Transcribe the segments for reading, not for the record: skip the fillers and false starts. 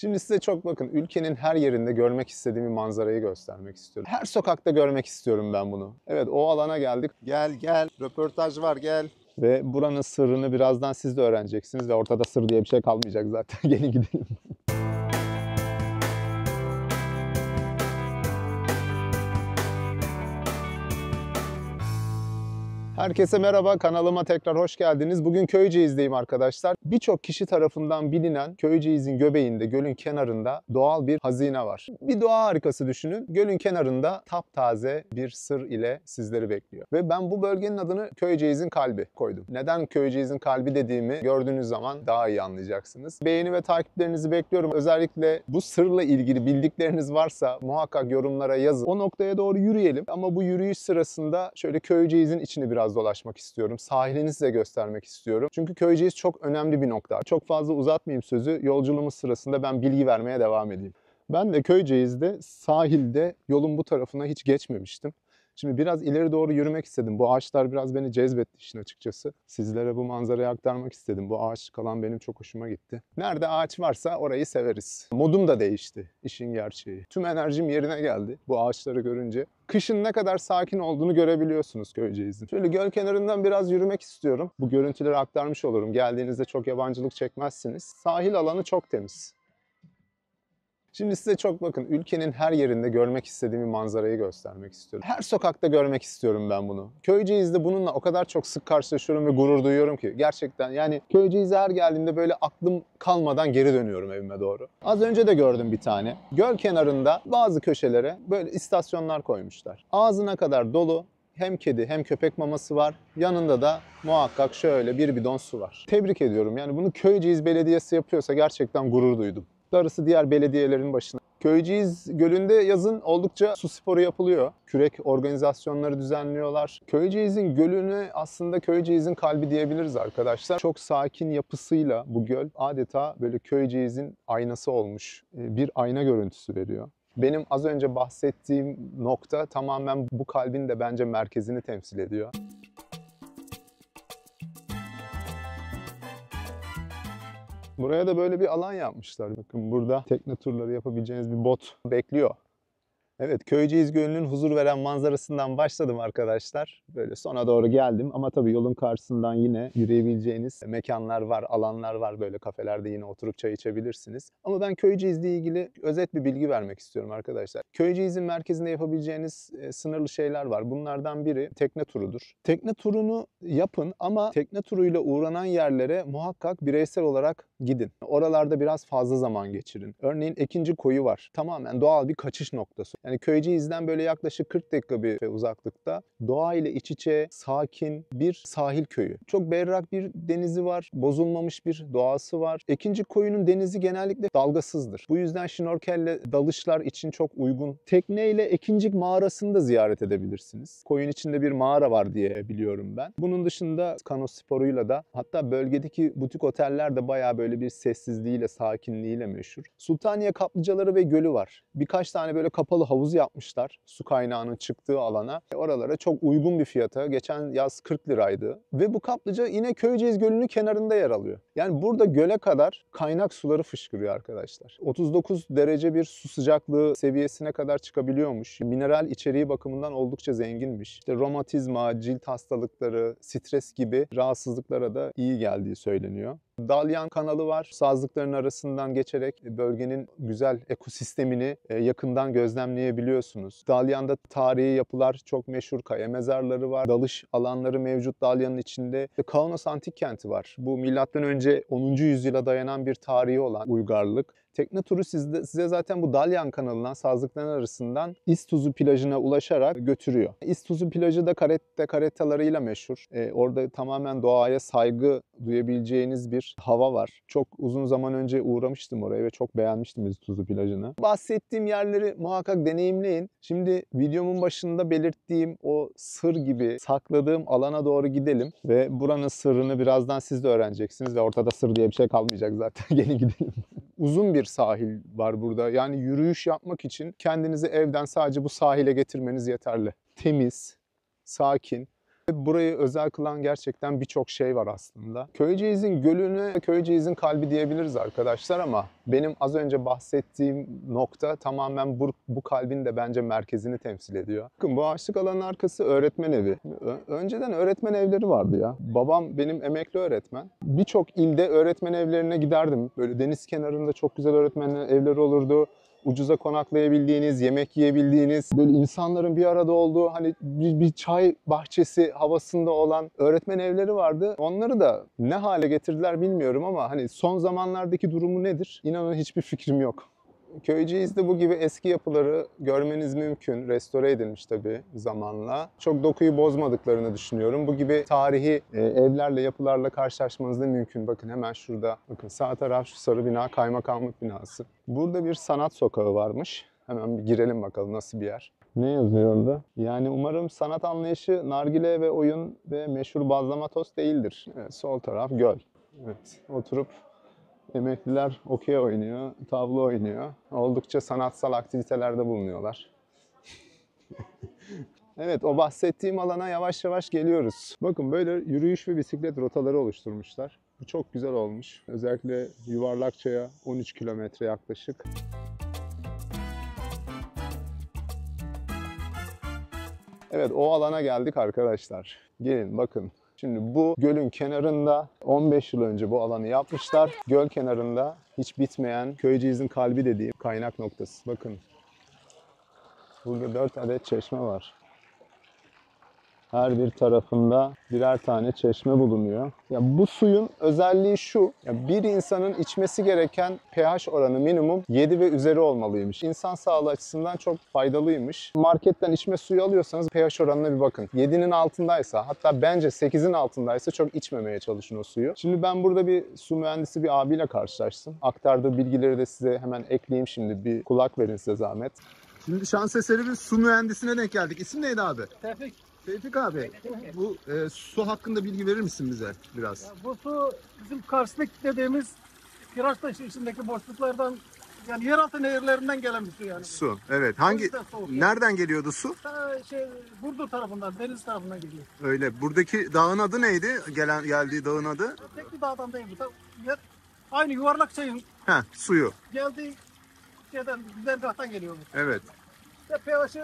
Şimdi size çok bakın, ülkenin her yerinde görmek istediğim bir manzarayı göstermek istiyorum. Her sokakta görmek istiyorum ben bunu. Evet, o alana geldik. Gel gel, röportaj var gel. Ve buranın sırrını birazdan siz de öğreneceksiniz ve ortada sır diye bir şey kalmayacak zaten. Gelin gidelim. Herkese merhaba, kanalıma tekrar hoş geldiniz. Bugün Köyceğiz'deyim arkadaşlar. Birçok kişi tarafından bilinen Köyceğiz'in göbeğinde, gölün kenarında doğal bir hazine var. Bir doğa harikası düşünün. Gölün kenarında taptaze bir sır ile sizleri bekliyor. Ve ben bu bölgenin adını Köyceğiz'in kalbi koydum. Neden Köyceğiz'in kalbi dediğimi gördüğünüz zaman daha iyi anlayacaksınız. Beğeni ve takiplerinizi bekliyorum. Özellikle bu sırla ilgili bildikleriniz varsa muhakkak yorumlara yazın. O noktaya doğru yürüyelim. Ama bu yürüyüş sırasında şöyle Köyceğiz'in içini biraz dolaşmak istiyorum. Sahilini size göstermek istiyorum. Çünkü Köyceğiz çok önemli bir nokta. Çok fazla uzatmayayım sözü. Yolculuğumuz sırasında ben bilgi vermeye devam edeyim. Ben de Köyceğiz'de sahilde yolun bu tarafına hiç geçmemiştim. Şimdi biraz ileri doğru yürümek istedim. Bu ağaçlar biraz beni cezbetti işin açıkçası. Sizlere bu manzarayı aktarmak istedim. Bu ağaçlık alan benim çok hoşuma gitti. Nerede ağaç varsa orayı severiz. Modum da değişti, işin gerçeği. Tüm enerjim yerine geldi bu ağaçları görünce. Kışın ne kadar sakin olduğunu görebiliyorsunuz Köyceğiz'in. Şöyle göl kenarından biraz yürümek istiyorum. Bu görüntüleri aktarmış olurum. Geldiğinizde çok yabancılık çekmezsiniz. Sahil alanı çok temiz. Şimdi size çok bakın, ülkenin her yerinde görmek istediğim bir manzarayı göstermek istiyorum. Her sokakta görmek istiyorum ben bunu. Köyceğiz'de bununla o kadar çok sık karşılaşıyorum ve gurur duyuyorum ki. Gerçekten yani Köyceğiz'e her geldiğimde böyle aklım kalmadan geri dönüyorum evime doğru. Az önce de gördüm bir tane. Göl kenarında bazı köşelere böyle istasyonlar koymuşlar. Ağzına kadar dolu. Hem kedi hem köpek maması var. Yanında da muhakkak şöyle bir bidon su var. Tebrik ediyorum. Yani bunu Köyceğiz Belediyesi yapıyorsa gerçekten gurur duydum. Darısı diğer belediyelerin başına. Köyceğiz Gölü'nde yazın oldukça su sporu yapılıyor. Kürek organizasyonları düzenliyorlar. Köyceğiz'in gölüne aslında Köyceğiz'in kalbi diyebiliriz arkadaşlar. Çok sakin yapısıyla bu göl adeta böyle Köyceğiz'in aynası olmuş. Bir ayna görüntüsü veriyor. Benim az önce bahsettiğim nokta tamamen bu kalbin de bence merkezini temsil ediyor. Buraya da böyle bir alan yapmışlar. Bakın burada tekne turları yapabileceğiniz bir bot bekliyor. Evet, Köyceğiz Gölü'nün huzur veren manzarasından başladım arkadaşlar. Böyle sona doğru geldim ama tabii yolun karşısından yine yürüyebileceğiniz mekanlar var, alanlar var. Böyle kafelerde yine oturup çay içebilirsiniz. Ama ben Köyceğiz'le ilgili özet bir bilgi vermek istiyorum arkadaşlar. Köyceğiz'in merkezinde yapabileceğiniz sınırlı şeyler var. Bunlardan biri tekne turudur. Tekne turunu yapın ama tekne turuyla uğranan yerlere muhakkak bireysel olarak gidin. Oralarda biraz fazla zaman geçirin. Örneğin Ekinci Koyu var. Tamamen doğal bir kaçış noktası. Yani Köyceğiz'den böyle yaklaşık 40 dakika bir uzaklıkta doğa ile iç içe sakin bir sahil köyü. Çok berrak bir denizi var, bozulmamış bir doğası var. Ekinci Koyu'nun denizi genellikle dalgasızdır. Bu yüzden şnorkelle dalışlar için çok uygun. Tekneyle Ekincik mağarasını da ziyaret edebilirsiniz. Koyun içinde bir mağara var diye biliyorum ben. Bunun dışında kano sporuyla da hatta bölgedeki butik oteller de bayağı böyle bir sessizliğiyle, sakinliğiyle meşhur. Sultaniye Kaplıcaları ve Gölü var. Birkaç tane böyle kapalı havuz yapmışlar su kaynağının çıktığı alana. Oralara çok uygun bir fiyata. Geçen yaz 40 liraydı. Ve bu kaplıca yine Köyceğiz Gölü'nün kenarında yer alıyor. Yani burada göle kadar kaynak suları fışkırıyor arkadaşlar. 39 derece bir su sıcaklığı seviyesine kadar çıkabiliyormuş. Mineral içeriği bakımından oldukça zenginmiş. İşte romatizma, cilt hastalıkları, stres gibi rahatsızlıklara da iyi geldiği söyleniyor. Dalyan kanalı var. Sazlıkların arasından geçerek bölgenin güzel ekosistemini yakından gözlemleyebiliyorsunuz. Dalyan'da tarihi yapılar çok meşhur. Kaya mezarları var. Dalış alanları mevcut Dalyan'ın içinde. Kaunas Antik Kenti var. Bu M.Ö. 10. yüzyıla dayanan bir tarihi olan uygarlık. Tekne turu size zaten bu Dalyan kanalından, sazlıkların arasından İztuzu plajına ulaşarak götürüyor. İztuzu plajı da karetalarıyla meşhur. Orada tamamen doğaya saygı duyabileceğiniz bir hava var. Çok uzun zaman önce uğramıştım oraya ve çok beğenmiştim İztuzu plajını. Bahsettiğim yerleri muhakkak deneyimleyin. Şimdi videomun başında belirttiğim o sır gibi sakladığım alana doğru gidelim ve buranın sırrını birazdan siz de öğreneceksiniz ve ortada sır diye bir şey kalmayacak zaten. Gelin gidelim. Uzun bir sahil var burada. Yani yürüyüş yapmak için kendinizi evden sadece bu sahile getirmeniz yeterli. Temiz, sakin. Burayı özel kılan gerçekten birçok şey var aslında. Köyceğiz'in gölüne Köyceğiz'in kalbi diyebiliriz arkadaşlar ama benim az önce bahsettiğim nokta tamamen bu kalbin de bence merkezini temsil ediyor. Bakın bu ağaçlık alanın arkası öğretmen evi. Önceden öğretmen evleri vardı ya. Babam benim emekli öğretmen. Birçok ilde öğretmen evlerine giderdim. Böyle deniz kenarında çok güzel öğretmen evleri olurdu. Ucuza konaklayabildiğiniz, yemek yiyebildiğiniz, böyle insanların bir arada olduğu hani bir çay bahçesi havasında olan öğretmen evleri vardı. Onları da ne hale getirdiler bilmiyorum ama hani son zamanlardaki durumu nedir? İnanın hiçbir fikrim yok. Köyceğiz'de bu gibi eski yapıları görmeniz mümkün. Restore edilmiş tabii zamanla. Çok dokuyu bozmadıklarını düşünüyorum. Bu gibi tarihi evlerle, yapılarla karşılaşmanız da mümkün. Bakın hemen şurada. Bakın sağ taraf şu sarı bina, kaymakamlık binası. Burada bir sanat sokağı varmış. Hemen bir girelim bakalım nasıl bir yer. Ne yazıyor orada? Yani umarım sanat anlayışı nargile ve oyun ve meşhur bazlama tost değildir. Evet, sol taraf göl. Evet, oturup emekliler okey oynuyor, tavla oynuyor. Oldukça sanatsal aktivitelerde bulunuyorlar. Evet, o bahsettiğim alana yavaş yavaş geliyoruz. Bakın böyle yürüyüş ve bisiklet rotaları oluşturmuşlar. Bu çok güzel olmuş. Özellikle Yuvarlakça'ya 13 kilometre yaklaşık. Evet, o alana geldik arkadaşlar. Gelin bakın. Şimdi bu gölün kenarında 15 yıl önce bu alanı yapmışlar. Göl kenarında hiç bitmeyen Köyceğiz'in kalbi dediğim kaynak noktası. Bakın. Burada 4 adet çeşme var. Her bir tarafında birer tane çeşme bulunuyor. Ya bu suyun özelliği şu. Ya bir insanın içmesi gereken pH oranı minimum 7 ve üzeri olmalıymış. İnsan sağlığı açısından çok faydalıymış. Marketten içme suyu alıyorsanız pH oranına bir bakın. 7'nin altındaysa, hatta bence 8'in altındaysa çok içmemeye çalışın o suyu. Şimdi ben burada bir su mühendisi bir abiyle karşılaştım. Aktardığı bilgileri de size hemen ekleyeyim şimdi. Bir kulak verin size zahmet. Şimdi şans eseri bir su mühendisine denk geldik. İsim neydi abi? Tevfik abi, bu su hakkında bilgi verir misin bize biraz? Ya bu su bizim karstik dediğimiz Kiraçtaşı içindeki boşluklardan, yani yeraltı nehirlerinden gelen bir su yani. Su, evet. Nereden geliyordu su? Burdur tarafından, deniz tarafından geliyor. Öyle. Buradaki dağın adı neydi? Geldiği dağın adı? Tek bir dağdan değil bu. Aynı Yuvarlakçay'ın Suyu. geldiği güzergahtan geliyor bu. Evet. Ve pH'i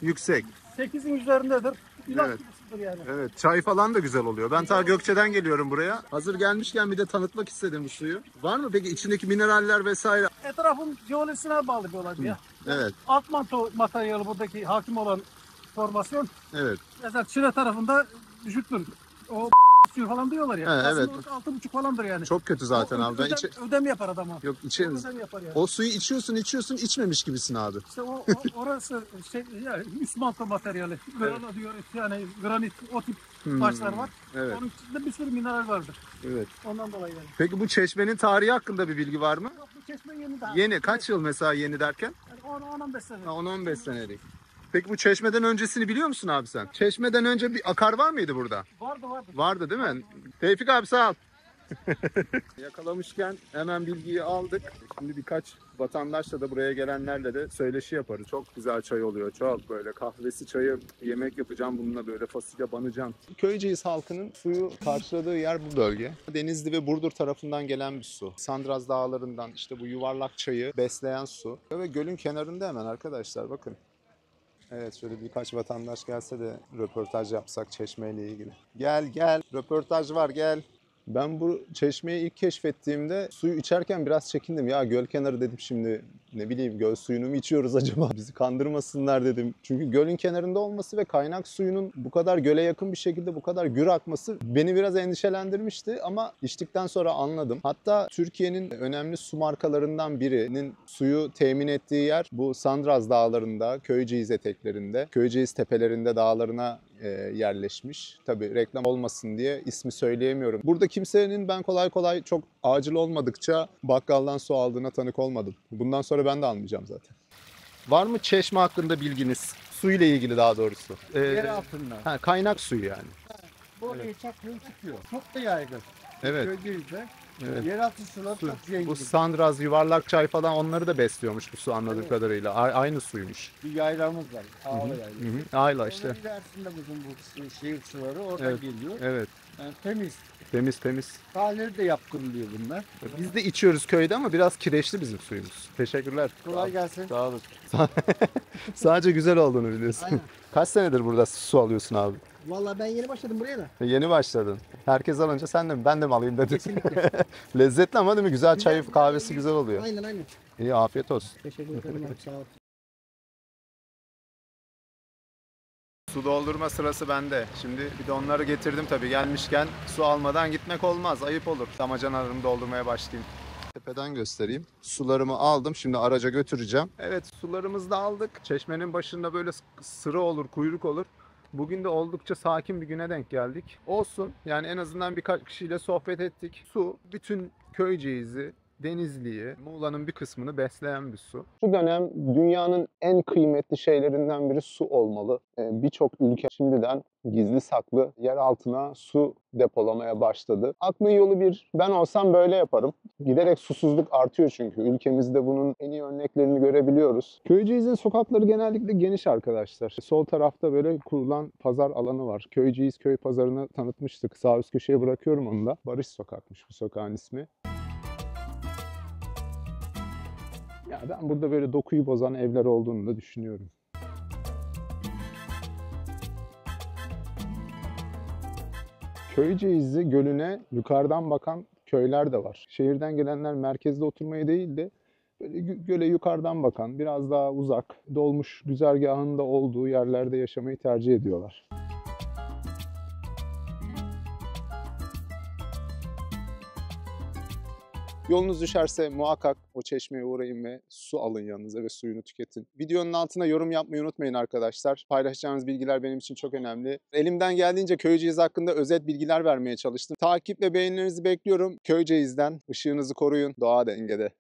Yüksek. 8'in üzerindedir. İlaç Evet. gibisidir yani. Evet. Çay falan da güzel oluyor. Ben ta Gökçe'den geliyorum buraya. Hazır gelmişken bir de tanıtmak istedim bu suyu. Var mı peki içindeki mineraller vesaire? Etrafın jeolojisine bağlı bir olay ya. Evet. Alt manto materyali buradaki hakim olan formasyon. Evet. Mesela Çile tarafında düşüktür. O suyu falan diyorlar ya. Evet. Aslında 6,5 falandır yani. Çok kötü zaten O abi. ödem yapar adam o. Yok Ödem yapar yani. O suyu içiyorsun içmemiş gibisin abi. İşte orası yani üst manto materyali. Granit diyor yani granit o tip taşlar var. Evet. Onun içinde bir sürü mineral vardır. Evet. Ondan dolayı yani. Peki bu çeşmenin tarihi hakkında bir bilgi var mı? Yok, bu çeşme yeni daha. Yeni. Kaç yıl mesela yeni derken? Yani 10-15 sene. 10-15 senelik. Peki bu çeşmeden öncesini biliyor musun abi sen? Çeşmeden önce bir akar var mıydı burada? Vardı. Vardı değil mi? Tevfik abi sağ ol. Yakalamışken hemen bilgiyi aldık. Şimdi birkaç vatandaşla da buraya gelenlerle de söyleşi yaparız. Çok güzel çay oluyor. Çok böyle kahvesi çayı yemek yapacağım bununla böyle fasulye banacağım. Köyceğiz halkının suyu karşıladığı yer bu bölge. Denizli ve Burdur tarafından gelen bir su. Sandraz dağlarından işte bu yuvarlak çayı besleyen su. Ve gölün kenarında hemen arkadaşlar bakın. Evet şöyle birkaç vatandaş gelse de röportaj yapsak çeşmeyle ilgili. Gel röportaj var gel. Ben bu çeşmeyi ilk keşfettiğimde suyu içerken biraz çekindim. Ya göl kenarı dedim şimdi ne bileyim göl suyunu mu içiyoruz acaba? Bizi kandırmasınlar dedim. Çünkü gölün kenarında olması ve kaynak suyunun bu kadar göle yakın bir şekilde bu kadar gür akması beni biraz endişelendirmişti. Ama içtikten sonra anladım. Hatta Türkiye'nin önemli su markalarından birinin suyu temin ettiği yer bu Sandraz dağlarında, Köyceğiz eteklerinde, Köyceğiz tepelerinde dağlarına yerleşmiş. Tabii reklam olmasın diye ismi söyleyemiyorum. Burada kimsenin ben kolay kolay çok acil olmadıkça bakkaldan su aldığına tanık olmadım. Bundan sonra ben de almayacağım zaten. Var mı çeşme hakkında bilginiz? Su ile ilgili daha doğrusu. Yer altından. Kaynak suyu yani. Buraya çakıyor çıkıyor. Çok da yaygın. Evet. Köyceğiz'de Evet. Yeraltı suları Su. çok zengin. Bu Sandraz, yuvarlak çay falan onları da besliyormuş bu su anladığım Evet. kadarıyla. Aynı suymuş. Bir yaylamız var. Ağla Hı yaylası. hı. Ayla işte. Onun ilerisinde bizim bu şehir suları oradan Evet. geliyor. Evet. Yani temiz. Temiz temiz. Kahveleri de yaptırılıyor bunlar. Biz de içiyoruz köyde ama biraz kireçli bizim suyumuz. Teşekkürler. Kolay gelsin. Sağ olun. Sadece güzel olduğunu biliyorsun. Aynen. Kaç senedir burada su alıyorsun abi? Vallahi ben yeni başladım buraya da. Yeni başladın. Herkes alınca sen de mi? Ben de mi alayım dedin. Kesinlikle. Lezzetli ama değil mi? Güzel çayı, Güzel, kahvesi güzel. güzel oluyor. Aynen aynen. İyi, afiyet olsun. Teşekkür ederim abi, sağ ol. Su doldurma sırası bende. Şimdi bidonları getirdim tabii. Gelmişken su almadan gitmek olmaz. Ayıp olur. Damacanalarımı doldurmaya başlayayım. Tepeden göstereyim. Sularımı aldım. Şimdi araca götüreceğim. Evet, sularımızı da aldık. Çeşmenin başında böyle sıra olur, kuyruk olur. Bugün de oldukça sakin bir güne denk geldik. Olsun. Yani en azından birkaç kişiyle sohbet ettik. Su bütün Köyceğiz'i, Denizli'yi, Muğla'nın bir kısmını besleyen bir su. Şu dönem dünyanın en kıymetli şeylerinden biri su olmalı. Birçok ülke şimdiden gizli saklı yer altına su depolamaya başladı. Aklı yolu bir, ben olsam böyle yaparım. Giderek susuzluk artıyor çünkü. Ülkemizde bunun en iyi örneklerini görebiliyoruz. Köyceğiz'in sokakları genellikle geniş arkadaşlar. Sol tarafta böyle kurulan pazar alanı var. Köyceğiz köy pazarını tanıtmıştık. Sağ üst köşeye bırakıyorum onu da. Barış Sokak'mış bu sokağın ismi. Ya ben burada böyle dokuyu bozan evler olduğunu da düşünüyorum. Köyceğizli Gölü'ne yukarıdan bakan köyler de var. Şehirden gelenler merkezde oturmayı değil de böyle göle yukarıdan bakan, biraz daha uzak, dolmuş güzergahında olduğu yerlerde yaşamayı tercih ediyorlar. Yolunuz düşerse muhakkak o çeşmeye uğrayın ve su alın yanınıza ve suyunu tüketin. Videonun altına yorum yapmayı unutmayın arkadaşlar. Paylaşacağınız bilgiler benim için çok önemli. Elimden geldiğince Köyceğiz hakkında özet bilgiler vermeye çalıştım. Takip ve beğenilerinizi bekliyorum. Köyceğiz'den ışığınızı koruyun. Doğa dengede.